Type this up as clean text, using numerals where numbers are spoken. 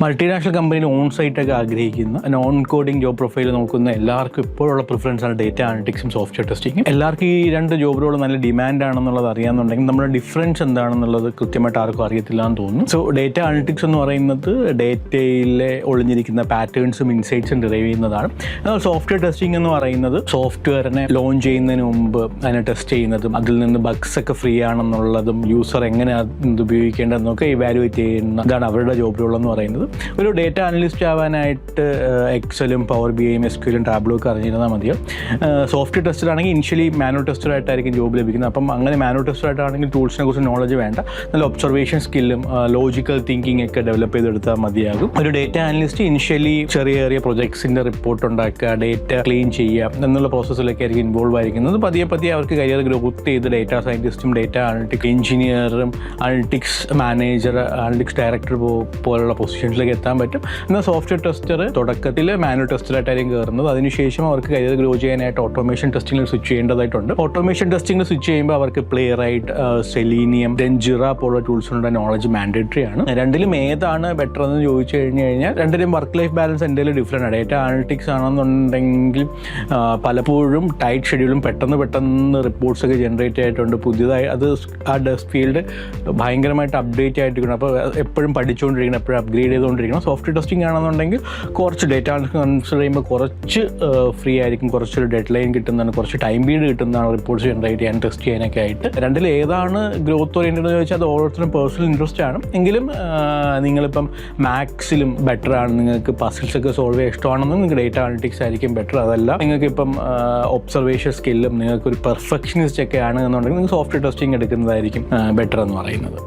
Multinational കമ്പനിയിൽ on സൈറ്റൊക്കെ ആഗ്രഹിക്കുന്ന non coding job profile നോക്കുന്ന എല്ലാവർക്കും ഇപ്പോഴുള്ള പ്രിഫറൻസ് ആണ് ഡേറ്റ അനലിറ്റിക്സും സോഫ്റ്റ്വെയർ ടെസ്റ്റിങ്ങും. എല്ലാവർക്കും ഈ രണ്ട് ജോബിലുള്ള നല്ല ഡിമാൻഡ് ആണെന്നുള്ളത് അറിയാമെന്നുണ്ടെങ്കിൽ നമ്മുടെ ഡിഫറൻസ് എന്താണെന്നുള്ളത് കൃത്യമായിട്ട് ആർക്കും അറിയത്തില്ല എന്ന് തോന്നുന്നു. സോ ഡേറ്റ അനലിറ്റിക്സ് എന്ന് പറയുന്നത് ഡേറ്റയിലെ ഒളിഞ്ഞിരിക്കുന്ന പാറ്റേൺസും ഇൻസൈറ്റ്സും ഡിറൈവ് ചെയ്യുന്നതാണ്. എന്നാൽ സോഫ്റ്റ്വെയർ ടെസ്റ്റിംഗ് എന്ന് പറയുന്നത് സോഫ്റ്റ്വെയറിനെ ലോഞ്ച് ചെയ്യുന്നതിന് മുമ്പ് അതിനെ ടെസ്റ്റ് ചെയ്യുന്നതും അതിൽ നിന്ന് ബഗ്സ് ഒക്കെ ഫ്രീ ആണെന്നുള്ളതും യൂസർ എങ്ങനെ അത് ഉപയോഗിക്കേണ്ടതെന്നൊക്കെ ഇവാലുവേറ്റ് ചെയ്യുന്ന ഇതാണ് അവരുടെ ജോബ് റോൾ എന്ന് പറയുന്നത്. ഒരു ഡേറ്റ അനലിസ്റ്റ് ആവാനായിട്ട് എക്സലും പവർ ബി ഐയും എസ്ക്യൂലും ടാബ്ലോ ഒക്കെ അറിഞ്ഞിരുന്നാൽ മതിയോ. സോഫ്റ്റ്വെയർ ടെസ്റ്റർ ആണെങ്കിൽ ഇനിഷ്യലി മാനുവൽ ടെസ്റ്ററായിട്ടായിരിക്കും ജോബ് ലഭിക്കുന്നത്. അപ്പം അങ്ങനെ മാനുവൽ ടെസ്റ്ററായിട്ടാണെങ്കിൽ ടൂൾസിനെ കുറിച്ച് നോളജ് വേണ്ട, നല്ല ഒബ്സർവേഷൻ സ്കില്ലും ലോജിക്കൽ തിങ്കിങ് ഒക്കെ ഡെവലപ്പ് ചെയ്തെടുത്താൽ മതിയാകും. ഒരു ഡേറ്റ അനലിസ്റ്റ് ഇനിഷ്യലി ചെറിയ പ്രൊജക്ട്സിൻ്റെ റിപ്പോർട്ട് ഉണ്ടാക്കുക, ഡേറ്റ ക്ലീൻ ചെയ്യുക എന്നുള്ള പ്രോസസ്സിലൊക്കെ ആയിരിക്കും ഇൻവോൾവ് ആയിരിക്കുന്നത്. പതിയെ അവർക്ക് കരിയർ ഗ്രോത്ത് ചെയ്ത് ഡേറ്റ സയൻറ്റിസ്റ്റും ഡേറ്റ അനലിറ്റിക്സ് എഞ്ചിനീയറും അനലിറ്റിക്സ് മാനേജർ അനലിറ്റിക്സ് ഡയറക്ടർ പോലുള്ള പൊസിഷൻസിലേക്ക് എത്താൻ പറ്റും. എന്നാൽ സോഫ്റ്റ്വെയർ ടെസ്റ്റർ തുടക്കത്തിൽ മാനുവൽ ടെസ്റ്ററായിട്ടായിരിക്കും കയറുന്നത്. അതിനുശേഷം അവർക്ക് കരിയർ ഗ്രോ ചെയ്യാനായിട്ട് ഓട്ടോമേഷൻ ടെസ്റ്റിംഗിൽ സ്വിച്ച് ചെയ്യേണ്ടതായിട്ടുണ്ട്. ഓട്ടോമേഷൻ ടെസ്റ്റിംഗിൽ സ്വിച്ച് ചെയ്യുമ്പോൾ അവർക്ക് പ്ലേ റൈറ്റ്, സെലീനിയം, ജിറ പോലുള്ള ടൂൾസിനുള്ള നോളജ് മാൻഡേറ്ററി ആണ്. രണ്ടിലും ഏതാണ് ബെറ്റർ എന്ന് ചോദിച്ചു കഴിഞ്ഞാൽ രണ്ടിലും വർക്ക് ലൈഫ് ബാലൻസ് എന്തെങ്കിലും ഡിഫറെൻ്റ് ആണ്. ഡേറ്റ അനലിറ്റിക്സ് ആണെന്നുണ്ടെങ്കിൽ പലപ്പോഴും ടൈറ്റ് ഷെഡ്യൂളും പെട്ടെന്ന് റിപ്പോർട്ട്സ് ഒക്കെ ജനറേറ്റ് ആയിട്ടുണ്ട്. പുതിയതായി അത് ആ ഫീൽഡ് ഭയങ്കരമായിട്ട് അപ്ഡേറ്റ് ആയിട്ടിരിക്കണം. അപ്പോൾ എപ്പോഴും പഠിച്ചുകൊണ്ടിരിക്കണം, എപ്പോഴും അപ്ഗ്രേഡ് ചെയ്തുകൊണ്ടിരിക്കണം. സോഫ്റ്റ്വെയർ ടെസ്റ്റിംഗ് ആണെന്നുണ്ടെങ്കിൽ കുറച്ച് ഡേറ്റ കൺസിഡർ ചെയ്യുമ്പോൾ കുറച്ച് ഫ്രീ ആയിരിക്കും, കുറച്ചൊരു ഡെഡ് ലൈൻ കിട്ടുന്നതാണ്, കുറച്ച് ടൈം പീരീഡ് കിട്ടുന്നതാണ് റിപ്പോർട്ട്സ് ജനറേറ്റ് ചെയ്യാൻ, ടെസ്റ്റ് ചെയ്യാനൊക്കെ ആയിട്ട്. രണ്ടിൽ ഏതാണ് ഗ്രോത്ത് ഓറിയൻറ്റഡ് എന്ന് ചോദിച്ചാൽ അത് ഓരോരുത്തരും പേഴ്സണൽ ഇൻട്രസ്റ്റ് ആണ്. എങ്കിലും നിങ്ങളിപ്പം മാത്സിലും ബെറ്റർ ആണ്, നിങ്ങൾക്ക് പസിൽസ് ഒക്കെ സോൾവ് ചെയ്യാൻ ഇഷ്ടമാണെന്നും നിങ്ങൾക്ക് ഡേറ്റ അനലിറ്റിക്സ് ആയിരിക്കും ബെറ്റർ. അതല്ല നിങ്ങൾക്ക് ഇപ്പം ഒബ്സർവേഷൻ സ്കില്ലും നിങ്ങൾക്കൊരു പെർഫെക്ഷനിസ്റ്റ് ഒക്കെ ആണ് എന്നുണ്ടെങ്കിൽ നിങ്ങൾക്ക് സോഫ്റ്റ്വെയർ ടെസ്റ്റിംഗ് എടുക്കുന്നതായിരിക്കും ബെറ്റർ എന്ന് പറയുന്നത്.